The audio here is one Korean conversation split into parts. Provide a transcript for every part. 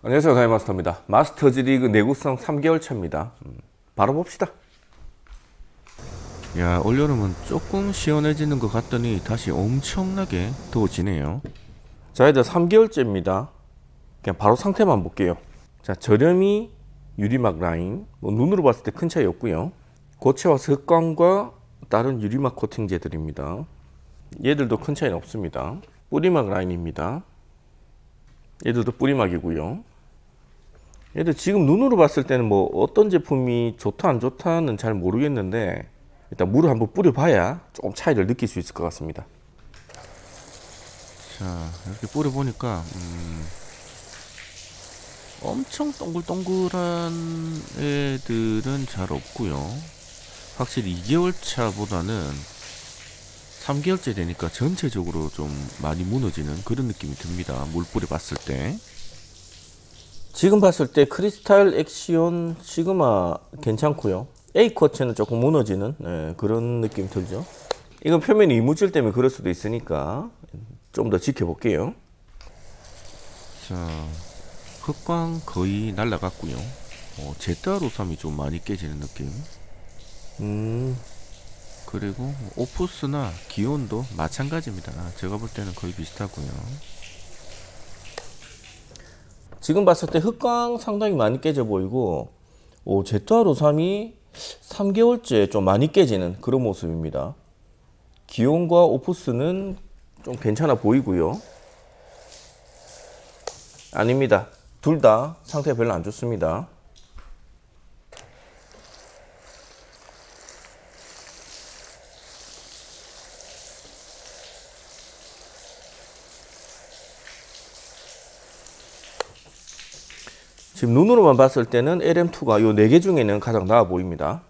안녕하세요, 다이마스터입니다. 마스터즈 리그 내구성 3개월 차입니다. 바로 봅시다. 야, 올여름은 조금 시원해지는 것 같더니 다시 엄청나게 더워지네요. 자, 이제 3개월째입니다. 그냥 바로 상태만 볼게요. 자, 저렴이 유리막 라인, 눈으로 봤을 때 큰 차이 없고요. 고체와 습광과 다른 유리막 코팅제들입니다. 얘들도 큰 차이는 없습니다. 뿌리막 라인입니다. 얘들도 뿌리막이고요. 얘들 지금 눈으로 봤을 때는 뭐 어떤 제품이 좋다 안 좋다는 잘 모르겠는데 일단 물을 한번 뿌려봐야 조금 차이를 느낄 수 있을 것 같습니다. 자, 이렇게 뿌려보니까 엄청 동글동글한 애들은 잘 없고요. 확실히 2개월 차보다는 3개월째 되니까 전체적으로 좀 많이 무너지는 그런 느낌이 듭니다. 물 뿌려봤을 때. 지금 봤을 때 크리스탈 액시온 시그마 괜찮고요. A 쿼츠는 조금 무너지는 그런 느낌 들죠. 이건 표면이 이물질 때문에 그럴 수도 있으니까 좀 더 지켜볼게요. 자, 흑광 거의 날라갔고요. 제타로삼이 좀 많이 깨지는 느낌. 그리고 오프스나 기온도 마찬가지입니다. 제가 볼 때는 거의 비슷하고요. 지금 봤을 때 흑광 상당히 많이 깨져 보이고 제트아로3이 3개월째 좀 많이 깨지는 그런 모습입니다. 기온과 오프스는 좀 괜찮아 보이고요. 아닙니다. 둘 다 상태가 별로 안 좋습니다. 지금 눈으로만 봤을 때는 LM2가 요 4개 중에는 가장 나아 보입니다.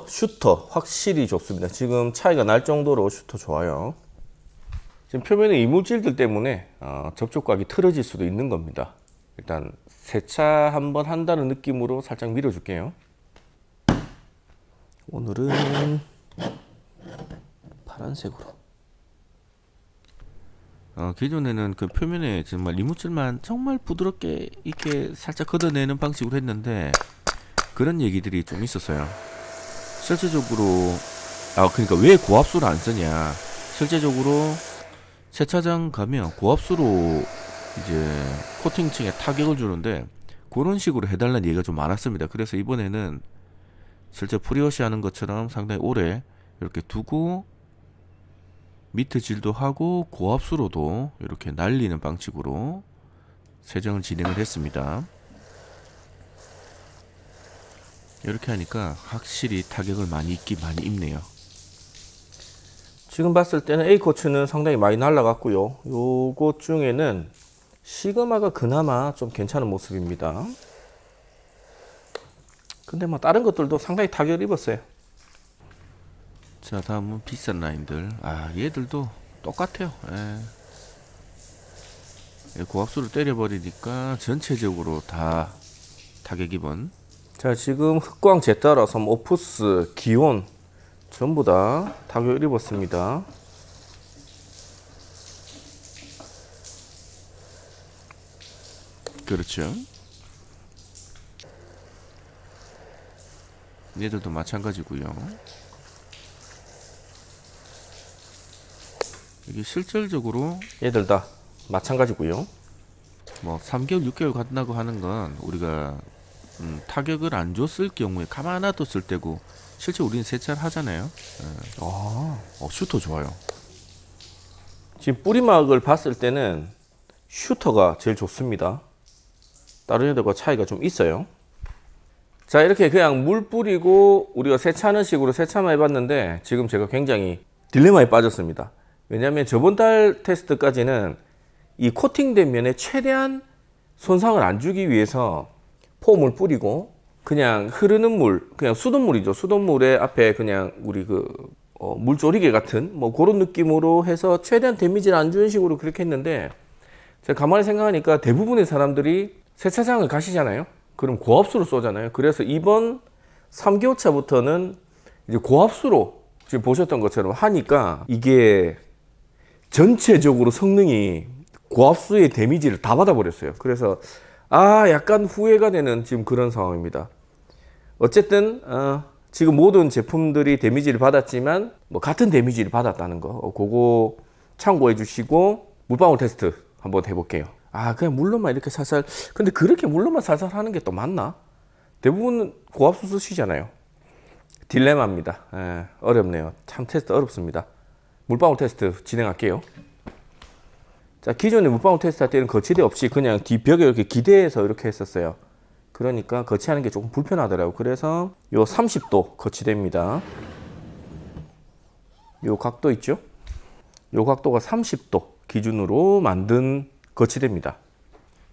슈터 확실히 좋습니다. 지금 차이가 날 정도로 슈터 좋아요. 지금 표면에 이물질들 때문에 접촉각이 틀어질 수도 있는 겁니다. 일단 세차 한번 한다는 느낌으로 살짝 밀어줄게요. 오늘은 파란색으로. 기존에는 그 표면에 정말 이물질만 정말 부드럽게 이렇게 살짝 걷어내는 방식으로 했는데 그런 얘기들이 좀 있었어요. 실제적으로 그러니까 왜 고압수를 안 쓰냐? 실제적으로 세차장 가면 고압수로 이제 코팅층에 타격을 주는데 그런 식으로 해달라는 얘기가 좀 많았습니다. 그래서 이번에는 실제 프리워시 하는 것처럼 상당히 오래 이렇게 두고 미트 질도 하고 고압수로도 이렇게 날리는 방식으로 세정을 진행을 했습니다. 이렇게 하니까 확실히 타격을 많이 입네요. 지금 봤을 때는 A 코츠는 상당히 많이 날라갔고요. 요것 중에는 시그마가 그나마 좀 괜찮은 모습입니다. 근데 뭐 다른 것들도 상당히 타격을 입었어요. 자, 다음은 비싼 라인들. 얘들도 똑같아요. 고압수를 때려버리니까 전체적으로 다 타격 입은. 자, 지금 흑광 제타라섬 오프스 기온 전부 다 타격을 입었습니다. 그렇죠. 얘들도 마찬가지고요. 이게 실질적으로 얘들 다 마찬가지고요. 뭐 3개월, 6개월 간다고 하는 건 우리가 타격을 안 줬을 경우에 가만 놔뒀을 때고 실제 우리는 세차를 하잖아요. 슈터 좋아요. 지금 뿌리막을 봤을 때는 슈터가 제일 좋습니다. 다른 애들과 차이가 좀 있어요. 자, 이렇게 그냥 물 뿌리고 우리가 세차하는 식으로 세차만 해봤는데 지금 제가 굉장히 딜레마에 빠졌습니다. 왜냐하면 저번 달 테스트까지는 이 코팅된 면에 최대한 손상을 안 주기 위해서 폼을 뿌리고 그냥 흐르는 물, 그냥 수돗물이죠. 수돗물에 앞에 그냥 우리 물조리개 같은 뭐 그런 느낌으로 해서 최대한 데미지를 안 주는 식으로 그렇게 했는데 제가 가만히 생각하니까 대부분의 사람들이 세차장을 가시잖아요. 그럼 고압수로 쏘잖아요. 그래서 이번 3개월 차부터는 이제 고압수로 지금 보셨던 것처럼 하니까 이게 전체적으로 성능이 고압수의 데미지를 다 받아버렸어요. 그래서 약간 후회가 되는 지금 그런 상황입니다. 어쨌든 지금 모든 제품들이 데미지를 받았지만 뭐 같은 데미지를 받았다는 거 그거 참고해 주시고 물방울 테스트 한번 해볼게요. 그냥 물로만 이렇게 살살. 근데 그렇게 물로만 살살 하는 게 또 맞나? 대부분 고압수 쓰시잖아요. 딜레마입니다. 어렵네요. 참 테스트 어렵습니다. 물방울 테스트 진행할게요. 자, 기존에 물방울 테스트 할 때는 거치대 없이 그냥 뒷벽에 이렇게 기대해서 이렇게 했었어요. 그러니까 거치하는 게 조금 불편하더라고요. 그래서 요 30도 거치대입니다. 요 각도 있죠? 요 각도가 30도 기준으로 만든 거치대입니다.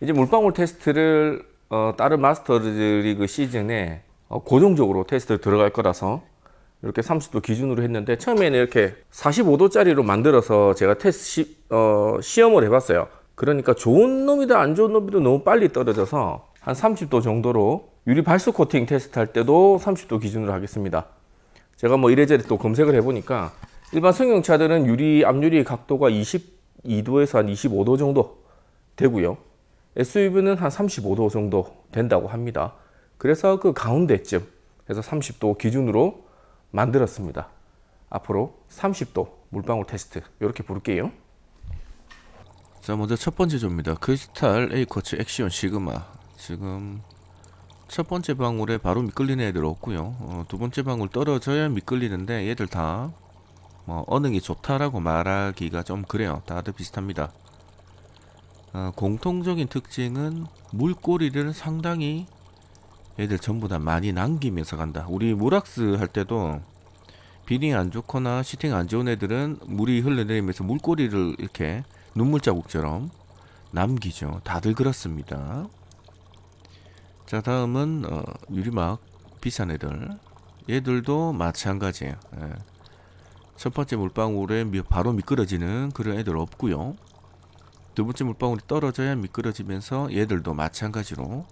이제 물방울 테스트를 다른 마스터리그 시즌에 고정적으로 테스트 들어갈 거라서 이렇게 30도 기준으로 했는데, 처음에는 이렇게 45도짜리로 만들어서 제가 시험을 해봤어요. 그러니까 좋은 놈이다 안 좋은 놈이다 너무 빨리 떨어져서 한 30도 정도로, 유리 발수 코팅 테스트 할 때도 30도 기준으로 하겠습니다. 제가 뭐 이래저래 또 검색을 해보니까 일반 승용차들은 유리 앞유리 각도가 22도에서 한 25도 정도 되고요. SUV는 한 35도 정도 된다고 합니다. 그래서 그 가운데쯤 해서 30도 기준으로 만들었습니다. 앞으로 30도 물방울 테스트 이렇게 부를게요. 자, 먼저 첫 번째 조입니다. 크리스탈 에이쿼츠 액시온 시그마. 지금 첫 번째 방울에 바로 미끌리는 애들 없고요. 두 번째 방울 떨어져야 미끌리는데 얘들 다 어능이 좋다라고 말하기가 좀 그래요. 다들 비슷합니다. 공통적인 특징은 물꼬리를 상당히 얘들 전부 다 많이 남기면서 간다. 우리 물왁스 할 때도 비딩 안 좋거나 시팅 안 좋은 애들은 물이 흘러내리면서 물꼬리를 이렇게 눈물 자국처럼 남기죠. 다들 그렇습니다. 자, 다음은 유리막 비싼 애들. 얘들도 마찬가지예요. 첫 번째 물방울에 바로 미끄러지는 그런 애들 없고요. 두 번째 물방울이 떨어져야 미끄러지면서 얘들도 마찬가지로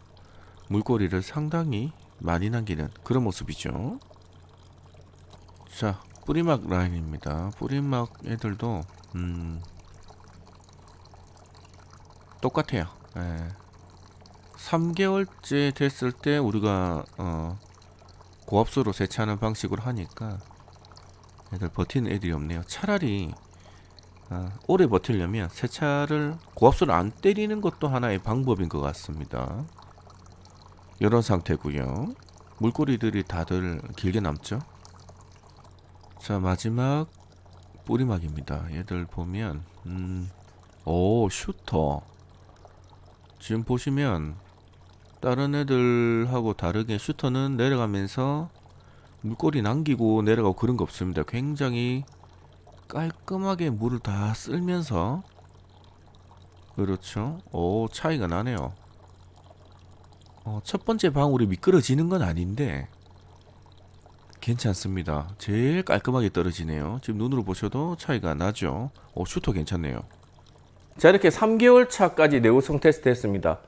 물꼬리를 상당히 많이 남기는 그런 모습이죠. 자, 뿌리막 라인입니다. 뿌리막 애들도 똑같아요. 3개월째 됐을 때 우리가 고압수로 세차하는 방식으로 하니까 애들 버티는 애들이 없네요. 차라리 오래 버티려면 세차를 고압수를 안 때리는 것도 하나의 방법인 것 같습니다. 이런 상태고요. 물꼬리들이 다들 길게 남죠. 자, 마지막 뿌리막입니다. 얘들 보면 슈터. 지금 보시면 다른 애들하고 다르게 슈터는 내려가면서 물꼬리 남기고 내려가고 그런 거 없습니다. 굉장히 깔끔하게 물을 다 쓸면서, 그렇죠. 차이가 나네요. 첫 번째 방울이 미끄러지는 건 아닌데 괜찮습니다. 제일 깔끔하게 떨어지네요. 지금 눈으로 보셔도 차이가 나죠. 슈터 괜찮네요. 자, 이렇게 3개월 차까지 내구성 테스트 했습니다.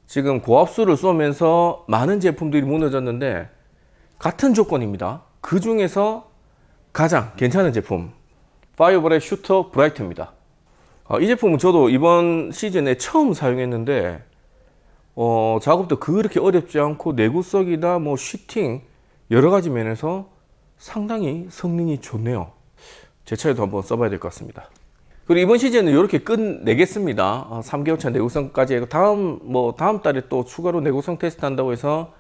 지금 고압수를 쏘면서 많은 제품들이 무너졌는데 같은 조건입니다. 그 중에서 가장 괜찮은 제품, 파이어볼의 슈터 브라이트입니다. 이 제품은 저도 이번 시즌에 처음 사용했는데 작업도 그렇게 어렵지 않고 내구성이나 뭐 쉬팅 여러 가지 면에서 상당히 성능이 좋네요. 제 차에도 한번 써봐야 될 것 같습니다. 그리고 이번 시즌은 이렇게 끝내겠습니다. 3개월차 내구성까지 하고 다음 달에 또 추가로 내구성 테스트 한다고 해서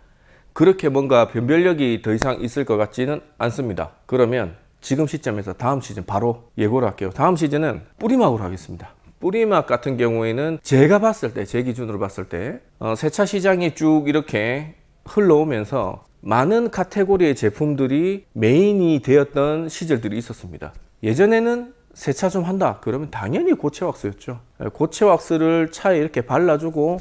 그렇게 뭔가 변별력이 더 이상 있을 것 같지는 않습니다. 그러면 지금 시점에서 다음 시즌 바로 예고를 할게요. 다음 시즌은 뿌리막으로 하겠습니다. 뿌리막 같은 경우에는 제가 봤을 때, 제 기준으로 봤을 때 세차 시장이 쭉 이렇게 흘러오면서 많은 카테고리의 제품들이 메인이 되었던 시절들이 있었습니다. 예전에는 세차 좀 한다 그러면 당연히 고체 왁스였죠. 고체 왁스를 차에 이렇게 발라주고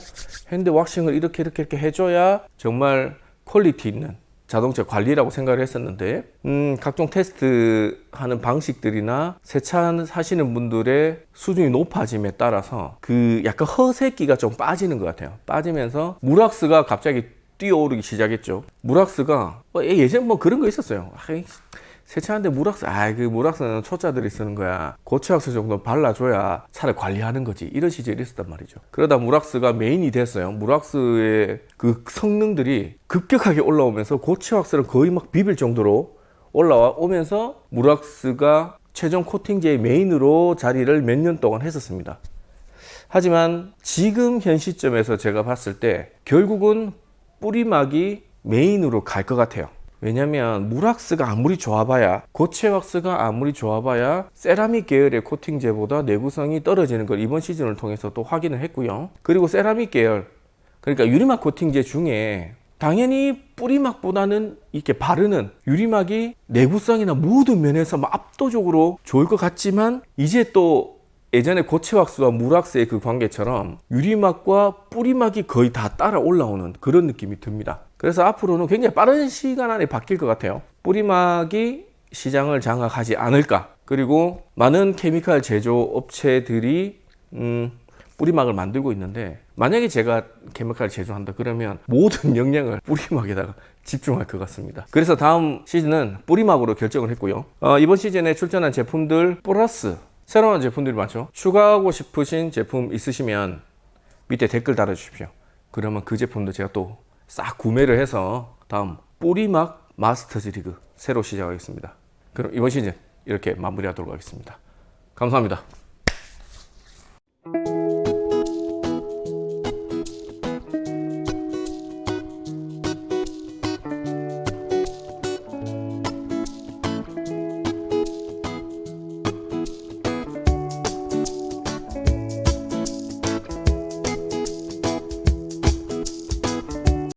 핸드 왁싱을 이렇게 해줘야 정말 퀄리티 있는 자동차 관리라고 생각을 했었는데 각종 테스트 하는 방식들이나 세차하시는 분들의 수준이 높아짐에 따라서 그 약간 허세기가 좀 빠지는 것 같아요. 빠지면서 물왁스가 갑자기 뛰어오르기 시작했죠. 물왁스가 예전 뭐 그런 거 있었어요. 세차하는데 무락스, 그 무락스는 초짜들이 쓰는 거야. 고체 왁스 정도 발라줘야 차를 관리하는 거지. 이런 시절이 있었단 말이죠. 그러다 무락스가 메인이 됐어요. 무락스의 그 성능들이 급격하게 올라오면서 고체 왁스를 거의 막 비빌 정도로 올라오면서 무락스가 최종 코팅제의 메인으로 자리를 몇 년 동안 했었습니다. 하지만 지금 현 시점에서 제가 봤을 때 결국은 뿌리막이 메인으로 갈 것 같아요. 왜냐면 무락스가 아무리 좋아봐야, 고체 왁스가 아무리 좋아봐야 세라믹 계열의 코팅제보다 내구성이 떨어지는 걸 이번 시즌을 통해서 또 확인을 했고요. 그리고 세라믹 계열, 그러니까 유리막 코팅제 중에 당연히 뿌리막보다는 이렇게 바르는 유리막이 내구성이나 모든 면에서 막 압도적으로 좋을 것 같지만, 이제 또 예전에 고체 왁스와 무락스의 그 관계처럼 유리막과 뿌리막이 거의 다 따라 올라오는 그런 느낌이 듭니다. 그래서 앞으로는 굉장히 빠른 시간 안에 바뀔 것 같아요. 뿌리막이 시장을 장악하지 않을까. 그리고 많은 케미칼 제조 업체들이 뿌리막을 만들고 있는데, 만약에 제가 케미칼을 제조한다 그러면 모든 역량을 뿌리막에다가 집중할 것 같습니다. 그래서 다음 시즌은 뿌리막으로 결정을 했고요. 이번 시즌에 출전한 제품들 플러스 새로운 제품들이 많죠. 추가하고 싶으신 제품 있으시면 밑에 댓글 달아주십시오. 그러면 그 제품도 제가 또 싹 구매를 해서 다음 뿌리막 마스터즈 리그 새로 시작하겠습니다. 그럼 이번 시즌 이렇게 마무리하도록 하겠습니다. 감사합니다.